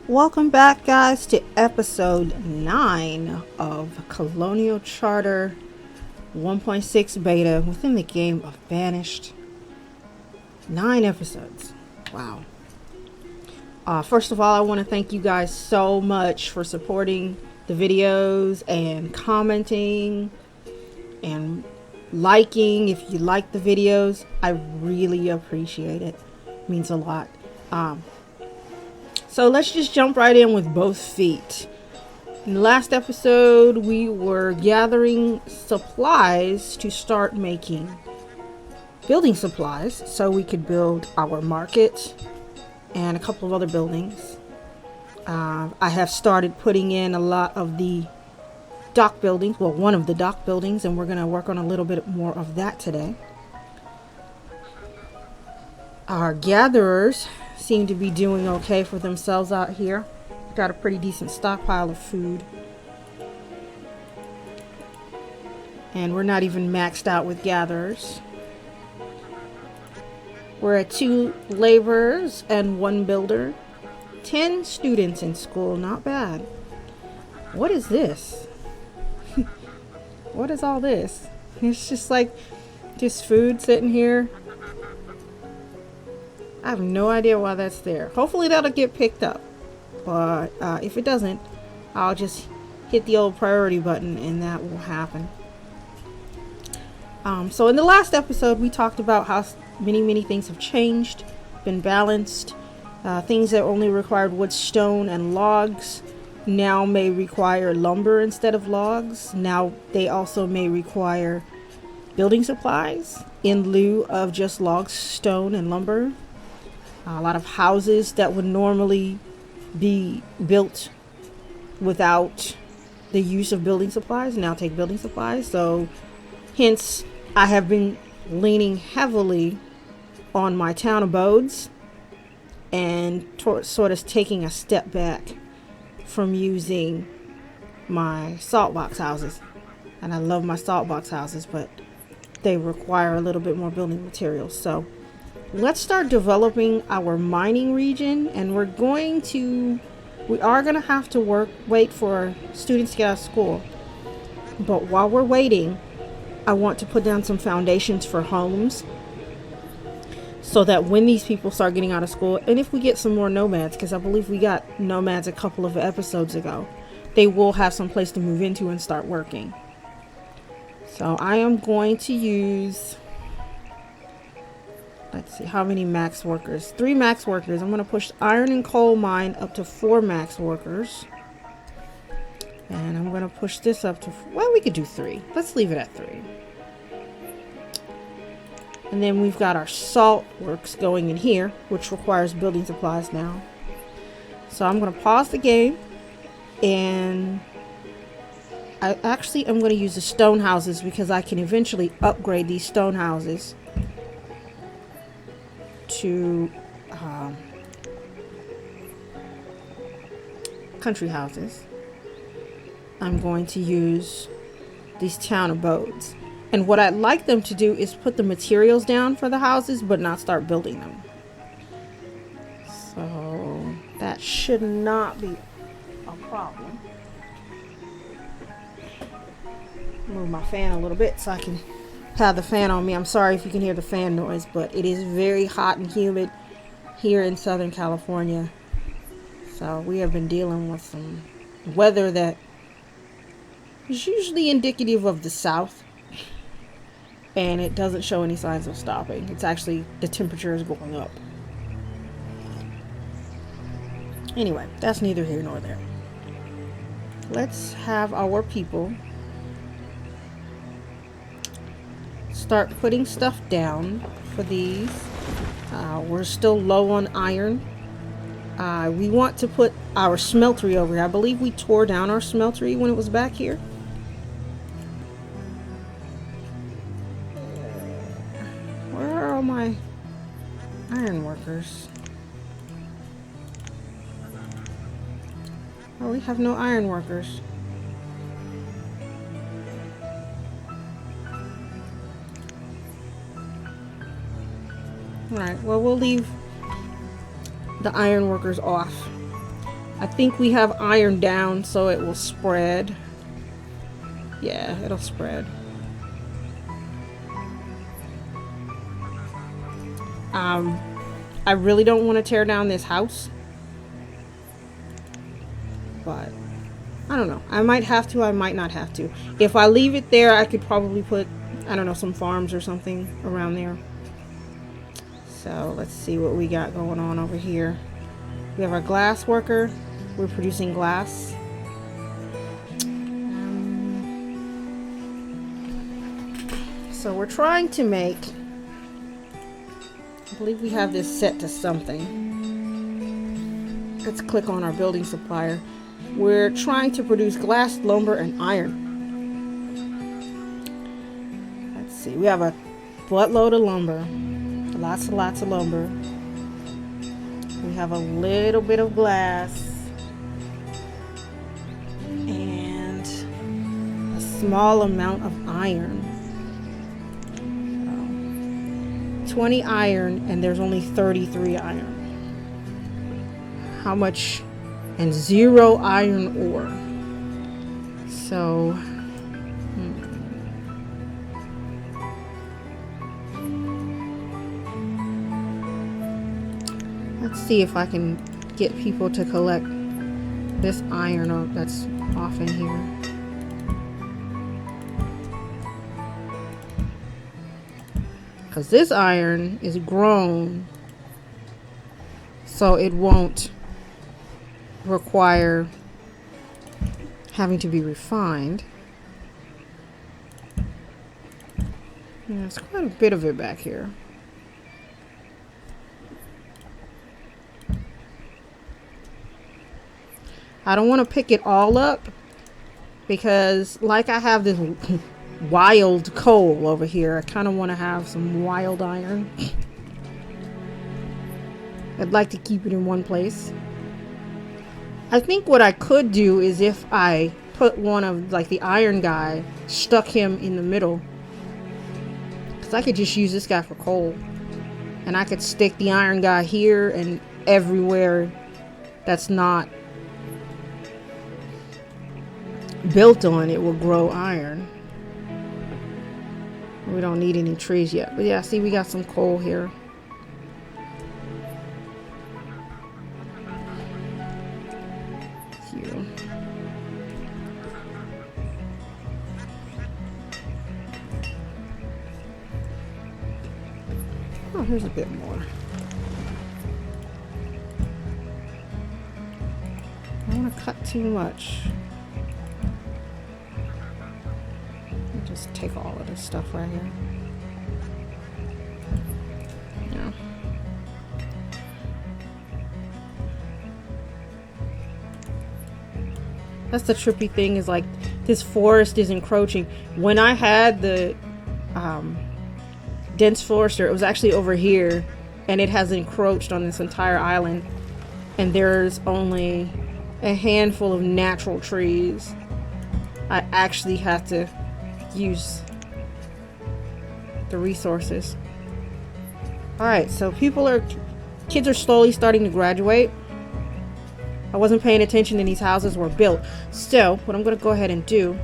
Welcome back, guys, to episode 9 of Colonial Charter 1.6 beta within the game of Banished. 9 episodes. Wow. First of all, I want to thank you guys so much for supporting the videos and commenting and liking if you like the videos. I really appreciate it. It means a lot. So let's just jump right in with both feet. In the last episode, we were gathering supplies to start making building supplies so we could build our market and a couple of other buildings. I have started putting in a lot of the dock buildings, well, one of the dock buildings, and we're going to work on a little bit more of that today. Our gatherers seem to be doing okay for themselves out here. Got a pretty decent stockpile of food. And we're not even maxed out with gatherers. We're at 2 laborers and 1 builder. 10 students in school, not bad. What is this? What is all this? It's just like just food sitting here. I have no idea why that's there. Hopefully that'll get picked up. But if it doesn't, I'll just hit the old priority button and that will happen. So in the last episode, we talked about how many things have changed, been balanced. Things that only required wood, stone, and logs now may require lumber instead of logs. Now they also may require building supplies in lieu of just logs, stone, and lumber. A lot of houses that would normally be built without the use of building supplies now take building supplies. So hence I have been leaning heavily on my town abodes and sort of taking a step back from using my salt box houses. And I love my salt box houses, but they require a little bit more building materials. So let's start developing our mining region, and we are going to have to wait for students to get out of school. But while we're waiting, I want to put down some foundations for homes so that when these people start getting out of school, and if we get some more nomads, because I believe we got nomads a couple of episodes ago, they will have some place to move into and start working. So I am going to use, let's see, how many max workers? 3 max workers. I'm going to push iron and coal mine up to 4 max workers. And I'm going to push this up to, well, we could do 3. Let's leave it at 3. And then we've got our salt works going in here, which requires building supplies now. So I'm going to pause the game. And I actually am going to use the stone houses because I can eventually upgrade these stone houses to country houses. I'm going to use these town abodes, and what I'd like them to do is put the materials down for the houses but not start building them. So that should not be a problem. Move my fan a little bit so I can have the fan on me. I'm sorry if you can hear the fan noise, but it is very hot and humid here in Southern California. So we have been dealing with some weather that is usually indicative of the South, and it doesn't show any signs of stopping. It's actually, the temperature is going up. Anyway, that's neither here nor there. Let's have our people start putting stuff down for these. We're still low on iron. We want to put our smeltery over here. I believe we tore down our smeltery when it was back here. Where are all my iron workers? Oh, we have no iron workers. Alright, well, we'll leave the iron workers off I think we have iron down so it will spread. Yeah, it'll spread. I really don't want to tear down this house, but I don't know. I might have to, I might not have to. If I leave it there, I could probably put, I don't know, some farms or something around there. So let's see what we got going on over here. We have our glass worker. We're producing glass. So we're trying to make, I believe we have this set to something. Let's click on our building supplier. We're trying to produce glass, lumber, and iron. Let's see, we have a buttload of lumber. Lots and lots of lumber. We have a little bit of glass. And a small amount of iron. 20 iron, and there's only 33 iron. How much? And 0 iron ore. So let's see if I can get people to collect this iron that's off in here. Because this iron is grown, so it won't require having to be refined. Yeah, there's quite a bit of it back here. I don't want to pick it all up because, like, I have this wild coal over here. I kind of want to have some wild iron. I'd like to keep it in one place. I think what I could do is if I put one of, like, the iron guy, stuck him in the middle, because I could just use this guy for coal, and I could stick the iron guy here and everywhere that's not built on it will grow iron. We don't need any trees yet, but yeah, see, we got some coal here. Here. Oh, here's a bit more. I don't want to cut too much. Just take all of this stuff right here. Yeah. That's the trippy thing, is like this forest is encroaching. When I had the dense forester, it was actually over here, and it has encroached on this entire island, and there's only a handful of natural trees. I actually have to use the resources. Alright, so kids are slowly starting to graduate. I wasn't paying attention and these houses were built. So what I'm going to go ahead and do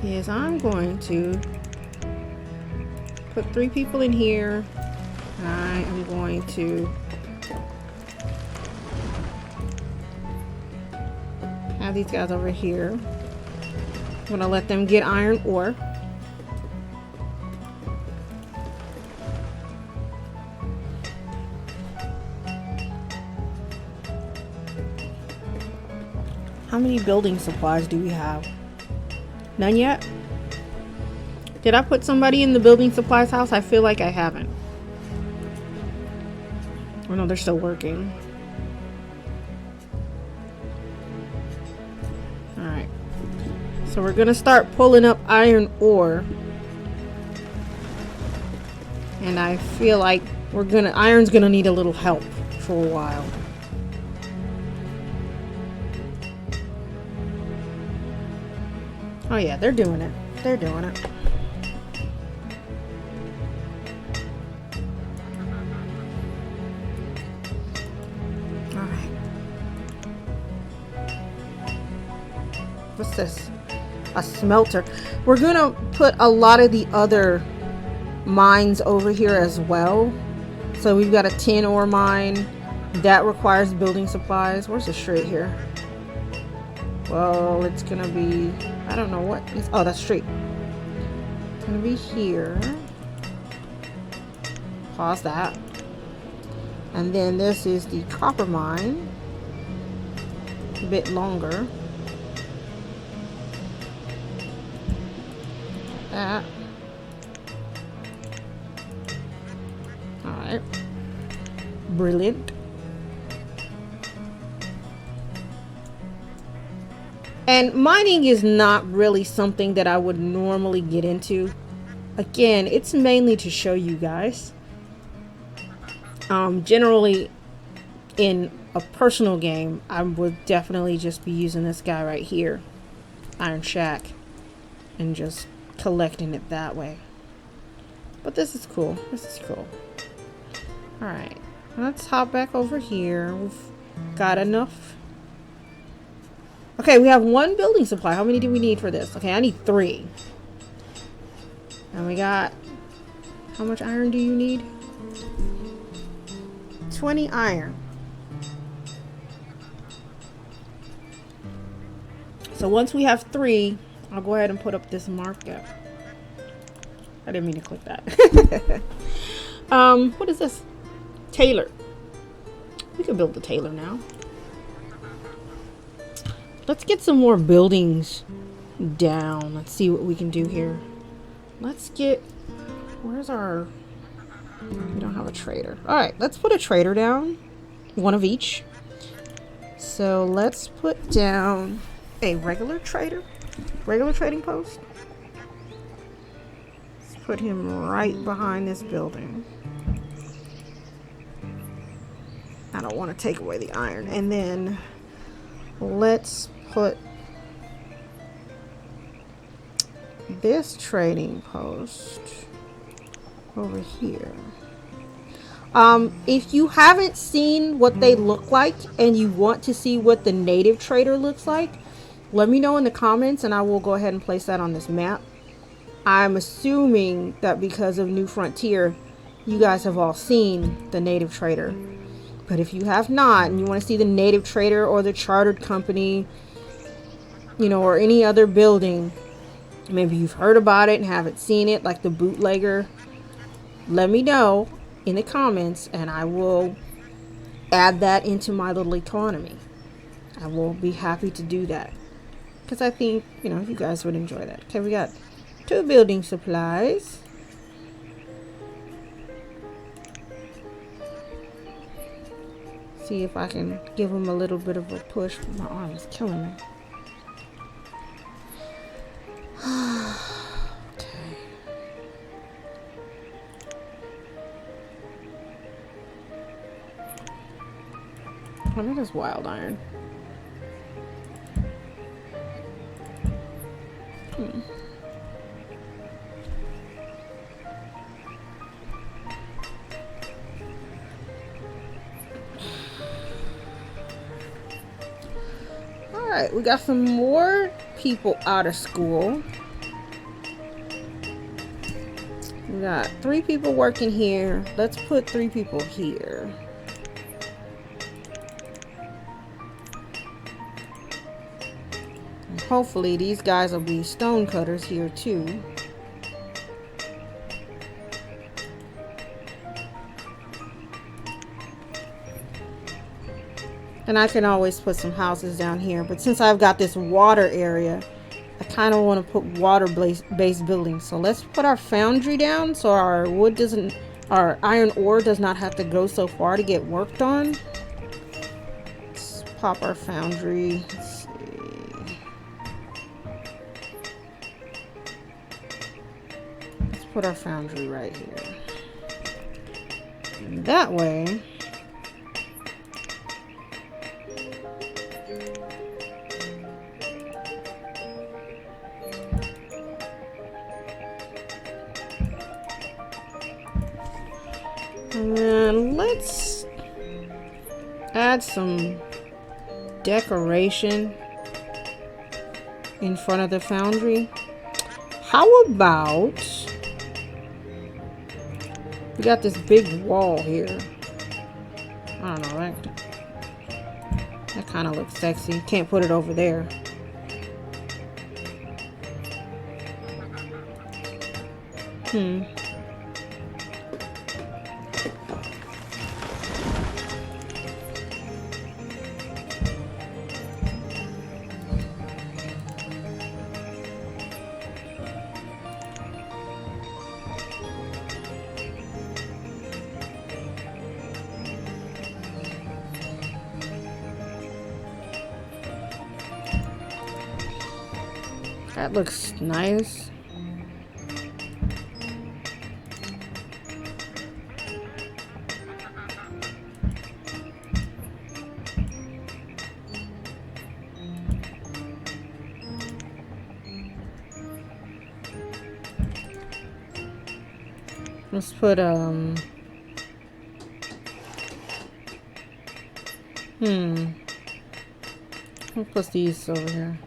is I'm going to put 3 people in here. I am going to have these guys over here. I'm going to let them get iron ore. How many building supplies do we have? None yet? Did I put somebody in the building supplies house? I feel like I haven't. Oh no, they're still working. Alright. So we're gonna start pulling up iron ore. And I feel like iron's gonna need a little help for a while. Oh yeah, they're doing it. They're doing it. Alright. What's this? A smelter. We're gonna put a lot of the other mines over here as well. So we've got a tin ore mine that requires building supplies. Where's the straight here? Well, it's gonna be, I don't know what is, oh, that's straight. It's gonna be here. Pause that. And then this is the copper mine. A bit longer. That. Alright. Brilliant. And mining is not really something that I would normally get into. Again, it's mainly to show you guys. Generally, in a personal game, I would definitely just be using this guy right here, Iron Shack, and just collecting it that way. But this is cool. This is cool. Alright, let's hop back over here. We've got enough. Okay, we have 1 building supply. How many do we need for this? Okay, I need 3. And we got... How much iron do you need? 20 iron. So once we have 3, I'll go ahead and put up this markup. I didn't mean to click that. What is this? Tailor. We can build the tailor now. Let's get some more buildings down. Let's see what we can do here. Let's get... Where's our... We don't have a trader. Alright, let's put a trader down. 1 of each. So let's put down a regular trader. Regular trading post. Let's put him right behind this building. I don't want to take away the iron. And then let's put this trading post over here. If you haven't seen what they look like and you want to see what the native trader looks like, let me know in the comments and I will go ahead and place that on this map. I'm assuming that because of New Frontier, you guys have all seen the native trader. But if you have not and you want to see the native trader or the chartered company, you know, or any other building, maybe you've heard about it and haven't seen it, like the bootlegger, let me know in the comments and I will add that into my little economy. I will be happy to do that because I think, you know, you guys would enjoy that. Okay, we got 2 building supplies. See if I can give them a little bit of a push. My arm is killing me. Okay. Oh, that is wild iron. Alright, we got some more people out of school. We got 3 people working here. Let's put 3 people here. And hopefully these guys will be stone cutters here too. And I can always put some houses down here. But since I've got this water area, I kind of want to put water-based buildings. So let's put our foundry down so our wood doesn't, our iron ore does not have to go so far to get worked on. Let's pop our foundry. Let's see. Let's put our foundry right here. And that way, and then let's add some decoration. in front of the foundry. How about we got this big wall here? I don't know, that kind of looks sexy. Can't put it over there. That looks nice. Let's put I'll put these over here.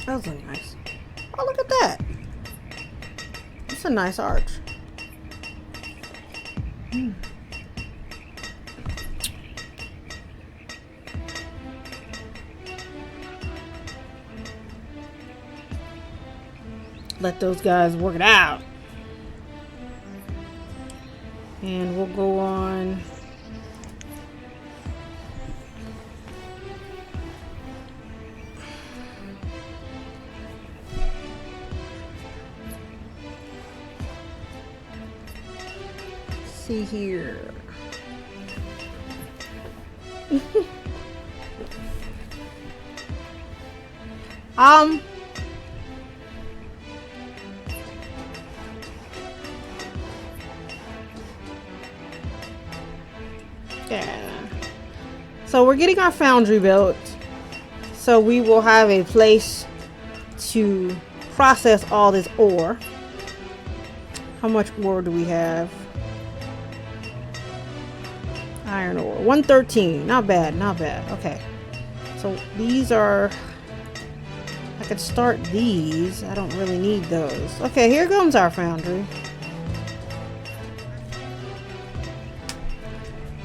Those look nice. Oh, look at that. It's a nice arch. Let those guys work it out. And we'll go on. See here. Yeah. So we're getting our foundry built. So we will have a place to process all this ore. How much ore do we have? Iron ore. 113. Not bad, not bad. Okay. So these are... I could start these. I don't really need those. Okay, here comes our foundry.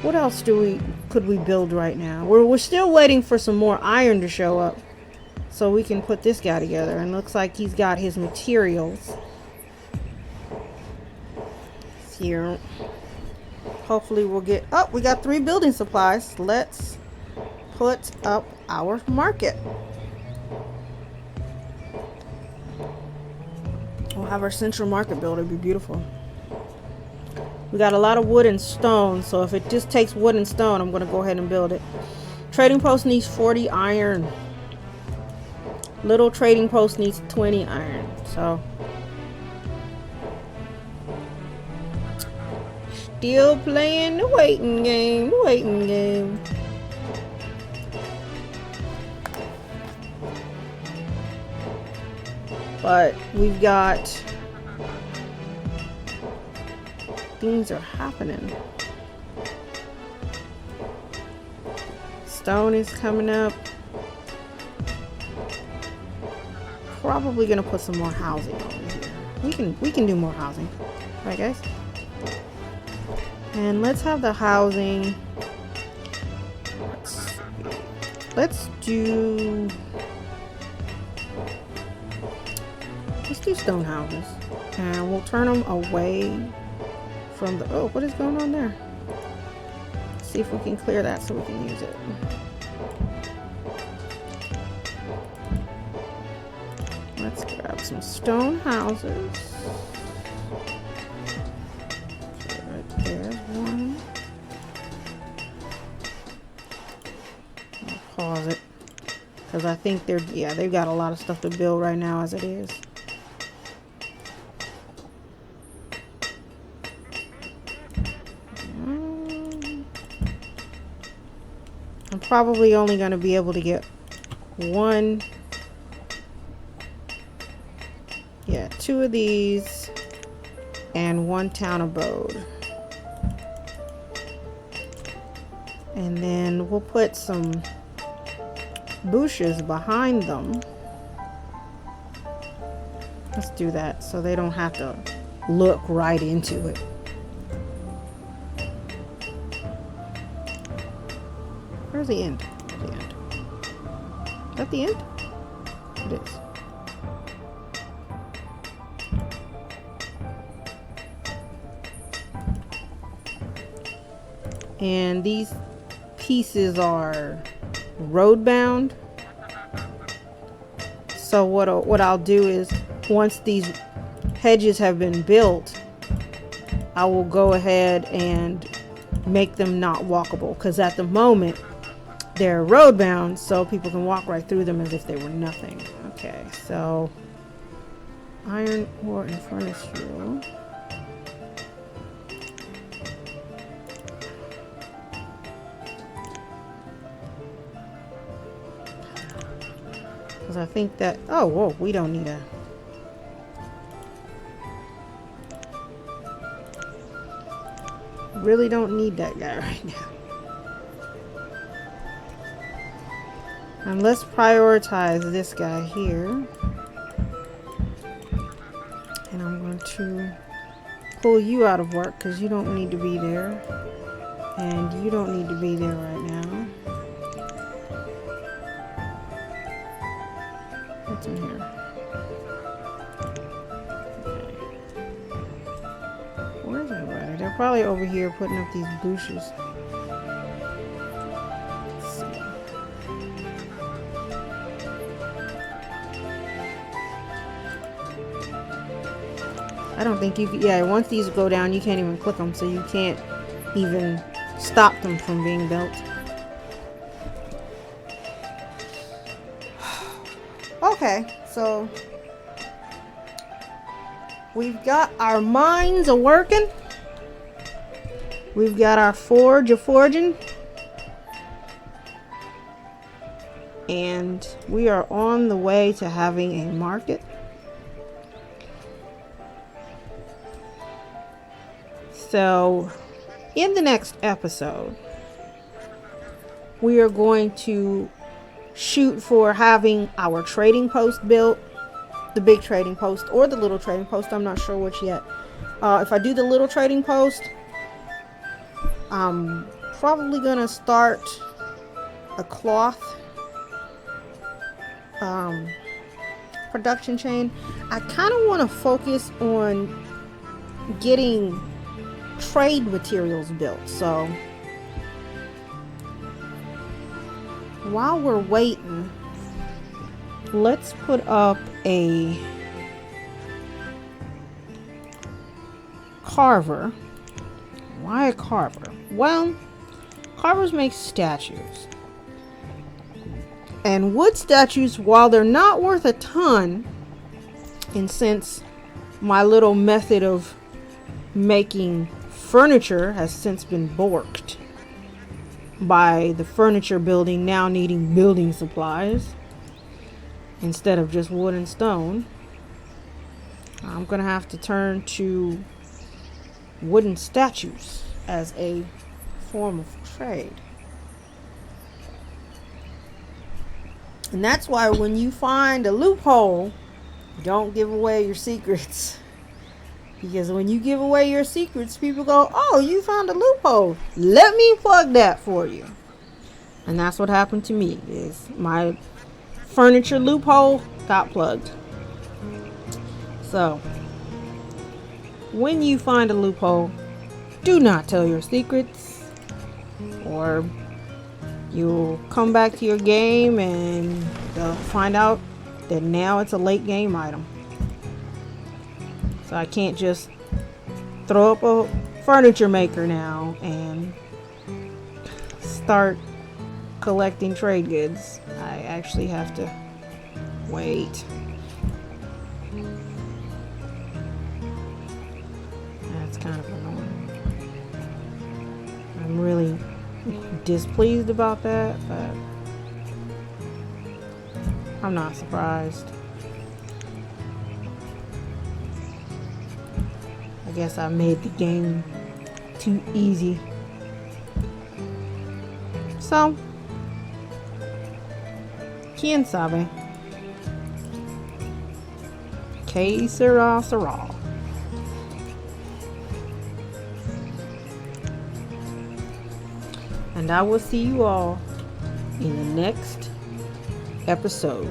What else could we build right now? We're still waiting for some more iron to show up so we can put this guy together. And looks like he's got his materials here. Hopefully we'll get... Oh, we got 3 building supplies. Let's put up our market. We'll have our central market built. It'd be beautiful. We got a lot of wood and stone, so if it just takes wood and stone, I'm going to go ahead and build it. Trading post needs 40 iron. Little trading post needs 20 iron. So still playing the waiting game. But we've got... things are happening. Stone is coming up. Probably gonna put some more housing over here. We can do more housing. Right, guys? And let's have the housing. Let's do stone houses. And we'll turn them away from the... Oh, what is going on there? Let's see if we can clear that so we can use it. Let's grab some stone houses. Right there, one. I'll pause it because I think they've got a lot of stuff to build right now as it is. I'm probably only going to be able to get one. Yeah, 2 of these and 1 town abode. And then we'll put some bushes behind them. Let's do that so they don't have to look right into it. Where's the end? The end. Is that the end? It is. And these pieces are road bound. So what I'll do is, once these hedges have been built, I will go ahead and make them not walkable, because at the moment they're road bound, so people can walk right through them as if they were nothing. Okay, so iron ore and furnace fuel. Because I think that, oh, whoa, we don't need a, really don't need that guy right now. And let's prioritize this guy here. And I'm going to pull you out of work because you don't need to be there. And you don't need to be there right now. What's in here? Okay. Where's everybody? They're probably over here putting up these bushes. I don't think you can, yeah, once these go down, you can't even click them, so you can't even stop them from being built. Okay, so we've got our mines a working. We've got our forge a forging. And we are on the way to having a market. So, in the next episode, we are going to shoot for having our trading post built, the big trading post or the little trading post. I'm not sure which yet. If I do the little trading post, I'm probably gonna start a cloth production chain. I kind of want to focus on getting trade materials built. So while we're waiting, let's put up a carver. Why a carver? Well, carvers make statues. And wood statues, while they're not worth a ton, and since my little method of making furniture has since been borked by the furniture building now needing building supplies instead of just wood and stone, I'm gonna have to turn to wooden statues as a form of trade. And that's why when you find a loophole, don't give away your secrets. Because when you give away your secrets, people go, oh, you found a loophole. Let me plug that for you. And that's what happened to me, is my furniture loophole got plugged. So, when you find a loophole, do not tell your secrets, or you'll come back to your game and they'll find out that now it's a late game item. So I can't just throw up a furniture maker now and start collecting trade goods. I actually have to wait. That's kind of annoying. I'm really displeased about that, but I'm not surprised. I guess I made the game too easy. So, quién sabe. Que sera, sera. And I will see you all in the next episode.